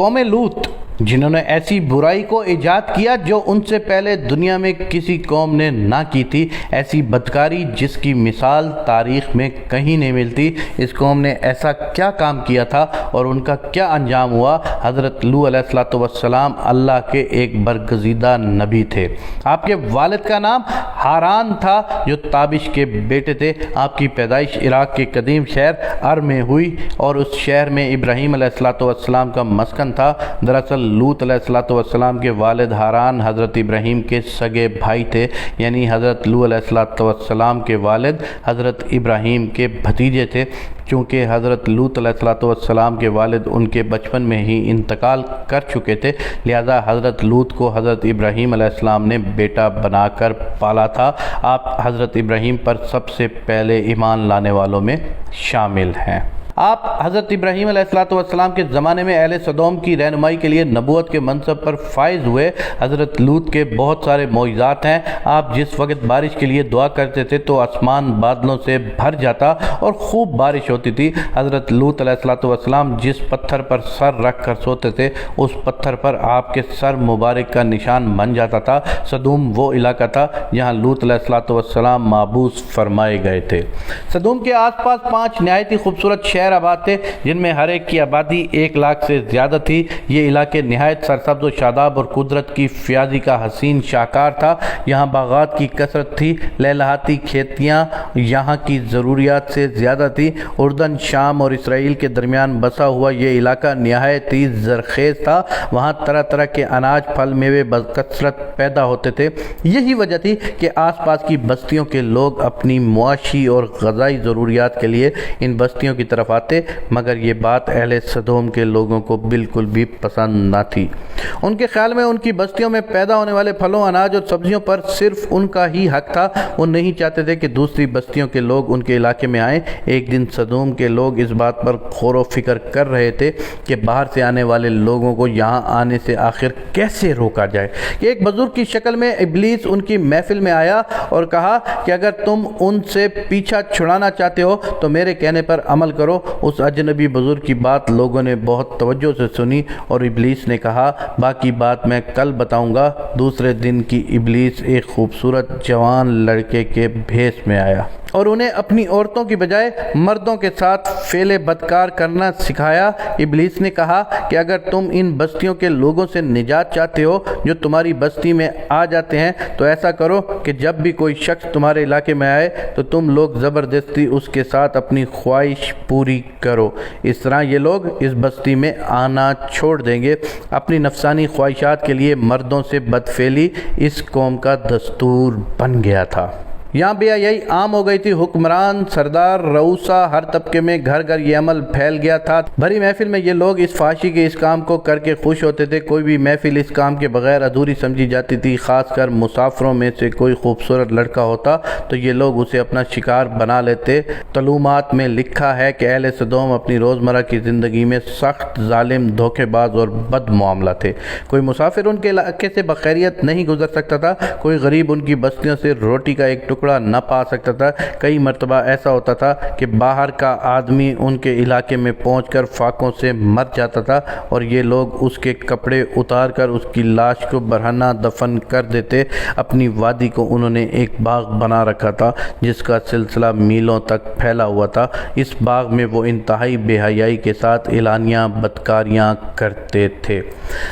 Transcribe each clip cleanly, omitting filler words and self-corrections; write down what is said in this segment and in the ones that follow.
قوم لوط جنہوں نے ایسی برائی کو ایجاد کیا جو ان سے پہلے دنیا میں کسی قوم نے نہ کی تھی، ایسی بدکاری جس کی مثال تاریخ میں کہیں نہیں ملتی۔ اس قوم نے ایسا کیا کام کیا تھا اور ان کا کیا انجام ہوا؟ حضرت لوط علیہ السلام اللہ کے ایک برگزیدہ نبی تھے۔ آپ کے والد کا نام ہاران تھا جو تابش کے بیٹے تھے۔ آپ کی پیدائش عراق کے قدیم شہر ار میں ہوئی اور اس شہر میں ابراہیم علیہ السلام کا مسکن تھا۔ دراصل لوط علیہ السلام کے والد ہاران حضرت ابراہیم کے سگے بھائی تھے، یعنی حضرت لوط علیہ السلام کے والد حضرت ابراہیم کے بھتیجے تھے۔ چونکہ حضرت لوط علیہ السلام کے والد ان کے بچپن میں ہی انتقال کر چکے تھے، لہذا حضرت لوط کو حضرت ابراہیم علیہ السلام نے بیٹا بنا کر پالا تھا۔ آپ حضرت ابراہیم پر سب سے پہلے ایمان لانے والوں میں شامل ہیں۔ آپ حضرت ابراہیم علیہ السلام کے زمانے میں اہل سدوم کی رہنمائی کے لیے نبوت کے منصب پر فائز ہوئے۔ حضرت لوط کے بہت سارے معجزات ہیں۔ آپ جس وقت بارش کے لیے دعا کرتے تھے تو آسمان بادلوں سے بھر جاتا اور خوب بارش ہوتی تھی۔ حضرت لوط علیہ السلام جس پتھر پر سر رکھ کر سوتے تھے اس پتھر پر آپ کے سر مبارک کا نشان بن جاتا تھا۔ سدوم وہ علاقہ تھا جہاں لوط علیہ السلام محبوس فرمائے گئے تھے۔ سدوم کے آس پاس 5 نہایت ہی خوبصورت شہر آباد تھے جن میں ہر ایک کی آبادی 1 لاکھ سے زیادہ تھی۔ یہ علاقے نہایت سرسبز و شاداب اور قدرت کی فیاضی کا حسین شاہکار تھا۔ یہاں باغات کی کثرت تھی، لہلہاتی کھیتیاں یہاں کی ضروریات سے زیادہ تھی۔ اردن، شام اور اسرائیل کے درمیان بسا ہوا یہ علاقہ نہایت ہی زرخیز تھا۔ وہاں طرح طرح کے اناج، پھل، میوے بکثرت پیدا ہوتے تھے۔ یہی وجہ تھی کہ آس پاس کی بستیوں کے لوگ اپنی معاشی اور غذائی ضروریات کے لیے ان بستیوں کی طرف آتے، مگر یہ بات اہل سدوم کے لوگوں کو بالکل بھی پسند نہ تھی۔ ان کے خیال میں ان کی بستیوں میں پیدا ہونے والے پھلوں، اناج اور سبزیوں پر صرف ان کا ہی حق تھا۔ وہ نہیں چاہتے تھے کہ دوسری بستیوں کے لوگ ان کے علاقے میں آئیں۔ ایک دن سدوم کے لوگ اس بات پر غور و فکر کر رہے تھے کہ باہر سے آنے والے لوگوں کو یہاں آنے سے آخر کیسے روکا جائے کہ ایک بزرگ کی شکل میں ابلیس ان کی محفل میں آیا اور کہا کہ اگر تم ان سے پیچھا چھڑانا چاہتے ہو تو میرے کہنے پر عمل کرو۔ اس اجنبی بزرگ کی بات لوگوں نے بہت توجہ سے سنی اور ابلیس نے کہا باقی بات میں کل بتاؤں گا۔ دوسرے دن کی ابلیس ایک خوبصورت جوان لڑکے کے بھیس میں آیا اور انہیں اپنی عورتوں کی بجائے مردوں کے ساتھ فعل بدکار کرنا سکھایا۔ ابلیس نے کہا کہ اگر تم ان بستیوں کے لوگوں سے نجات چاہتے ہو جو تمہاری بستی میں آ جاتے ہیں تو ایسا کرو کہ جب بھی کوئی شخص تمہارے علاقے میں آئے تو تم لوگ زبردستی اس کے ساتھ اپنی خواہش پوری کرو۔ اس طرح یہ لوگ اس بستی میں آنا چھوڑ دیں گے۔ اپنی نفسانی خواہشات کے لیے مردوں سے بدفعلی اس قوم کا دستور بن گیا تھا۔ یہاں بے حیائی عام ہو گئی تھی۔ حکمران، سردار، رؤسا، ہر طبقے میں گھر گھر یہ عمل پھیل گیا تھا۔ بھری محفل میں یہ لوگ اس فحاشی کے اس کام کو کر کے خوش ہوتے تھے۔ کوئی بھی محفل اس کام کے بغیر ادھوری سمجھی جاتی تھی۔ خاص کر مسافروں میں سے کوئی خوبصورت لڑکا ہوتا تو یہ لوگ اسے اپنا شکار بنا لیتے۔ تعلیمات میں لکھا ہے کہ اہل سدوم اپنی روزمرہ کی زندگی میں سخت، ظالم، دھوکے باز اور بد معاملہ تھے۔ کوئی مسافر ان کے علاقے سے بخیریت نہیں گزر سکتا تھا۔ کوئی غریب ان کی بستیوں سے روٹی کا ایک ٹکڑا نہ پا سکتا تھا۔ کئی مرتبہ ایسا ہوتا تھا کہ باہر کا آدمی ان کے علاقے میں پہنچ کر فاقوں سے مر جاتا تھا اور یہ لوگ اس کے کپڑے اتار کر اس کی لاش کو برہنہ دفن کر دیتے۔ اپنی وادی کو انہوں نے ایک باغ بنا رکھا تھا جس کا سلسلہ میلوں تک پھیلا ہوا تھا۔ اس باغ میں وہ انتہائی بے حیائی کے ساتھ اعلانیہ بدکاریاں کرتے تھے۔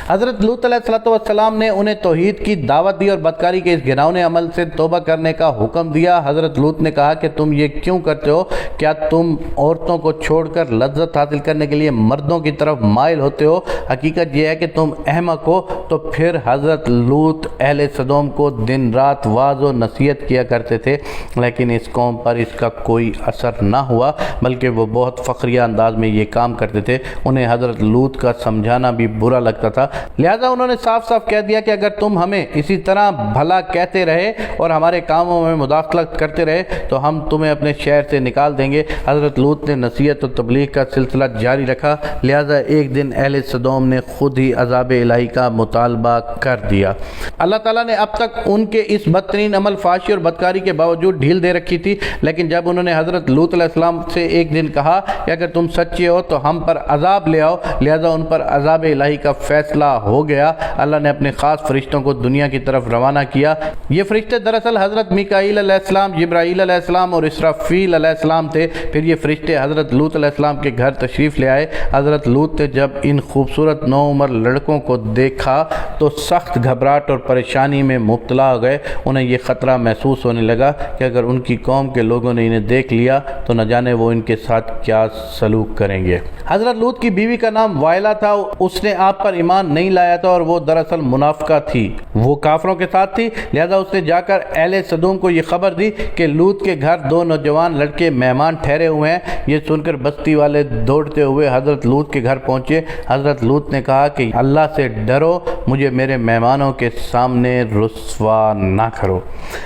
حضرت لوط علیہ السلام نے انہیں توحید کی دعوت دی اور بدکاری کے اس گھناؤنے عمل سے توبہ کرنے کا حکم دیا۔ حضرت لوط نے کہا کہ تم یہ کیوں کرتے ہو؟ کیا تم عورتوں کو چھوڑ کر لذت حاصل کرنے کے لیے مردوں کی طرف مائل ہوتے ہو؟ حقیقت یہ ہے کہ تم احمق ہو۔ تو پھر حضرت لوط اہل سدوم کو دن رات واعظ و نصیحت کیا کرتے تھے، لیکن اس قوم پر اس کا کوئی اثر نہ ہوا، بلکہ وہ بہت فخریہ انداز میں یہ کام کرتے تھے۔ انہیں حضرت لوط کا سمجھانا بھی برا لگتا تھا، لہذا انہوں نے صاف صاف کہہ دیا کہ اگر تم ہمیں اسی طرح بھلا کہتے رہے اور ہمارے کاموں میں مداخلت کرتے رہے تو ہم تمہیں اپنے شہر سے نکال دیں گے۔ حضرت لوط نے نصیحت و تبلیغ کا سلسلہ جاری رکھا، لہذا ایک دن اہل سدوم نے خود ہی عذاب الہی کا مطالبہ مطالبہ کر دیا۔ اللہ تعالیٰ نے اب تک ان کے اس بدترین عمل فحاشی اور بدکاری کے باوجود ڈھیل دے رکھی تھی، لیکن جب انہوں نے حضرت لوط علیہ السلام سے ایک دن کہا کہ اگر تم سچے ہو تو ہم پر عذاب لے آؤ، لہذا ان پر عذاب الہی کا فیصلہ ہو گیا۔ اللہ نے اپنے خاص فرشتوں کو دنیا کی طرف روانہ کیا۔ یہ فرشتے دراصل حضرت میکائیل علیہ السلام، جبرائیل علیہ السلام اور اسرافیل علیہ السلام تھے۔ پھر یہ فرشتے حضرت لوط علیہ السلام کے گھر تشریف لے آئے۔ حضرت لوط نے جب ان خوبصورت نوعمر لڑکوں کو دیکھا تو سخت گھبراہٹ اور پریشانی میں مبتلا ہو گئے۔ انہیں یہ خطرہ محسوس ہونے لگا کہ اگر ان کی قوم کے لوگوں نے انہیں دیکھ لیا تو نہ جانے وہ ان کے ساتھ کیا سلوک کریں گے۔ حضرت لوط کی بیوی کا نام وائلہ تھا۔ اس نے آپ پر ایمان نہیں لایا تھا اور وہ دراصل منافقہ تھی، وہ کافروں کے ساتھ تھی، لہذا اس نے جا کر اہل سدوم کو یہ خبر دی کہ لوط کے گھر دو نوجوان لڑکے مہمان ٹھہرے ہوئے ہیں۔ یہ سن کر بستی والے دوڑتے ہوئے حضرت لوط کے گھر پہنچے۔ حضرت لوط نے کہا کہ اللہ سے ڈرو، مجھے میرے مہمانوں کے سامنے رسوا نہ کرو۔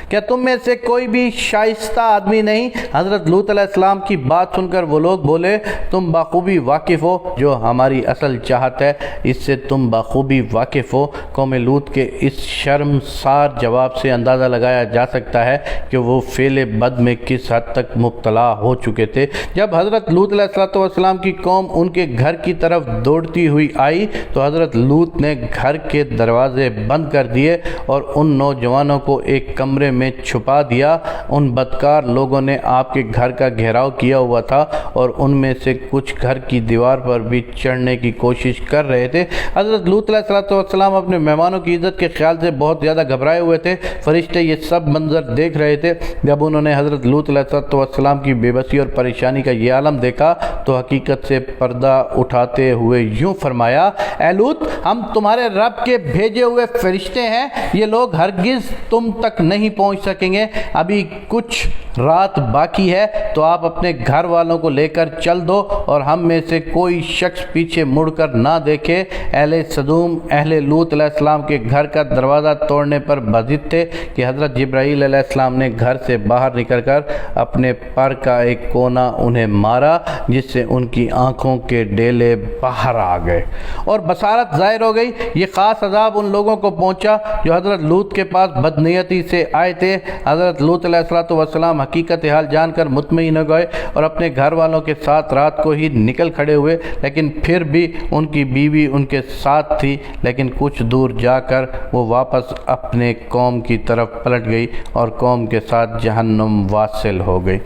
کیا تم میں سے کوئی بھی شائستہ آدمی نہیں؟ حضرت لوط علیہ السلام کی بات سن کر وہ لوگ بولے، تم بخوبی واقف ہو جو ہماری اصل چاہت ہے، اس سے تم بخوبی واقف ہو۔ قوم لوط کے اس شرمسار جواب سے اندازہ لگایا جا سکتا ہے کہ وہ فعل بد میں کس حد تک مبتلا ہو چکے تھے۔ جب حضرت لوط علیہ السلام کی قوم ان کے گھر کی طرف دوڑتی ہوئی آئی تو حضرت لوط نے گھر کے دروازے بند کر دیے اور ان نوجوانوں کو ایک کمرے میں چھپا دیا۔ ان بدکار لوگوں نے آپ کے گھر کا گھیراؤ کیا ہوا تھا اور ان میں سے کچھ گھر کی دیوار پر بھی چڑھنے کی کوشش کر رہے تھے۔ حضرت لوط علیہ السلام اپنے مہمانوں کی عزت کے خیال سے بہت زیادہ گھبرائے ہوئے تھے۔ فرشتے یہ سب منظر دیکھ رہے تھے۔ جب انہوں نے حضرت لوط علیہ السلام کی بے بسی اور پریشانی کا یہ عالم دیکھا تو حقیقت سے پردہ اٹھاتے ہوئے یوں فرمایا، اے لوط، ہم تمہارے رب کے بھیجے ہوئے فرشتے ہیں، یہ لوگ ہرگز تم تک نہیں پہنچ سکیں گے۔ ابھی کچھ رات باقی ہے تو آپ اپنے گھر والوں کو لے کر چل دو اور ہم میں سے کوئی شخص پیچھے مڑ کر نہ دیکھے۔ اہل صدوم اہل لوط علیہ السلام کے گھر کا دروازہ توڑنے پر بضد تھے کہ حضرت جبرائیل علیہ السلام نے گھر سے باہر نکل کر اپنے پر کا ایک کونا انہیں مارا، جس سے ان کی آنکھوں کے ڈیلے باہر آ گئے اور بصارت ظاہر ہو گئی۔ یہ خاص عذاب ان لوگوں کو پہنچا جو حضرت لوط کے پاس بدنیتی سے آئے تھے۔ حضرت لوط علیہ السلام حقیقت حال جان کر مطمئن ہو گئے اور اپنے گھر والوں کے ساتھ رات کو ہی نکل کھڑے ہوئے، لیکن پھر بھی ان کی بیوی ان کے ساتھ تھی۔ لیکن کچھ دور جا کر وہ واپس اپنے قوم کی طرف پلٹ گئی اور قوم کے ساتھ جہنم واصل ہو گئی۔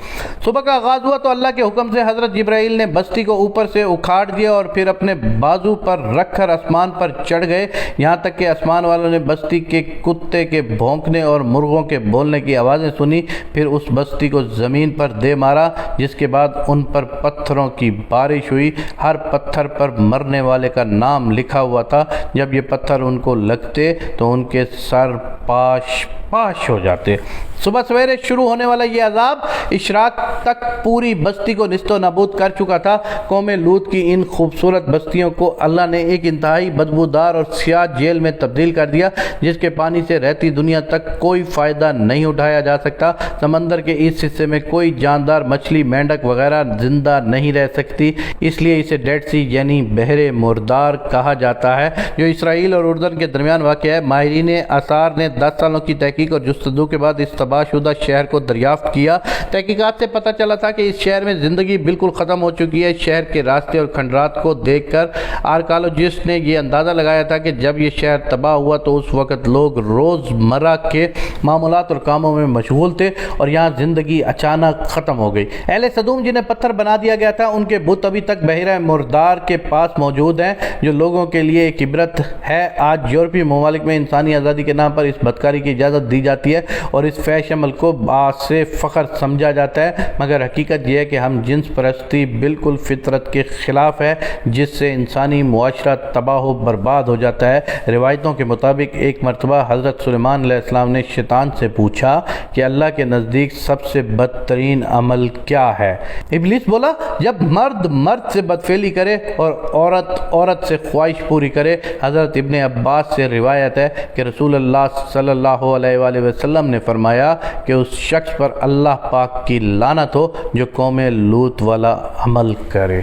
صبح کا آغاز ہوا تو اللہ کے حکم سے حضرت جبرائیل نے بستی کو اوپر سے اکھاڑ دیا اور پھر اپنے بازو پر رکھ کر آسمان پر چڑھ گئے، یہاں تک کہ آسمان والوں نے بستی کے کتے کے بھونکنے اور مرغوں کے بولنے کی آوازیں سنی۔ پھر اس بستی کو زمین پر دے مارا، جس کے بعد ان پر پتھروں کی بارش ہوئی۔ ہر پتھر پر مرنے والے کا نام لکھا ہوا تھا۔ جب یہ پتھر ان کو لگتے تو ان کے سر پاش ہو جاتے۔ صبح سویرے شروع ہونے والا یہ عذاب اشراق تک پوری بستی کو نیست و نابود کر چکا تھا۔ قوم لوط کی ان خوبصورت بستیوں کو اللہ نے ایک انتہائی بدبودار اور سیاہ جیل میں تبدیل کر دیا، جس کے پانی سے رہتی دنیا تک کوئی فائدہ نہیں اٹھایا جا سکتا۔ سمندر کے اس حصے میں کوئی جاندار مچھلی، مینڈک وغیرہ زندہ نہیں رہ سکتی، اس لیے اسے ڈیڈ سی یعنی بحر مردار کہا جاتا ہے، جو اسرائیل اور اردن کے درمیان واقع ہے۔ ماہرین آثار نے 10 سالوں کی تحقیق اور جستجو کے بعد اس تباہ شدہ شہر کو دریافت کیا۔ تحقیقات سے پتہ چلا تھا کہ اس شہر میں زندگی بالکل ختم ہو چکی ہے۔ شہر کے راستے اور کھنڈرات کو دیکھ کر آرکیالوجسٹ نے یہ اندازہ لگایا تھا کہ جب یہ شہر تباہ ہوا تو اس وقت لوگ روزمرہ کے معاملات اور کاموں میں مشغول تھے اور یہاں زندگی اچانک ختم ہو گئی۔ اہل صدوم جنہیں پتھر بنا دیا گیا تھا، ان کے بت ابھی تک بحیرہ مردار کے پاس موجود ہیں، جو لوگوں کے لیے ایک عبرت ہے۔ آج یورپی ممالک میں انسانی آزادی کے نام پر اس بدکاری کی اجازت دی جاتی ہے اور اس فحش عمل کو باعث فخر سمجھا جاتا ہے، مگر حقیقت یہ ہے کہ ہم جنس پرستی بالکل فطرت کے خلاف ہے، جس سے انسانی معاشرہ تباہ و برباد ہو جاتا ہے۔ روایتوں کے مطابق ایک مرتبہ حضرت سلیمان علیہ السلام نے شیطان سے پوچھا کہ اللہ کے نزدیک سب سے بدترین عمل کیا ہے؟ ابلیس بولا، جب مرد مرد سے بدفعلی کرے اور عورت عورت سے خواہش پوری کرے۔ حضرت ابن عباس سے روایت ہے کہ رسول اللہ صلی اللہ علیہ وآلہ وسلم نے فرمایا کہ اس شخص پر اللہ پاک کی لعنت ہو جو قوم لوط والا عمل کرے۔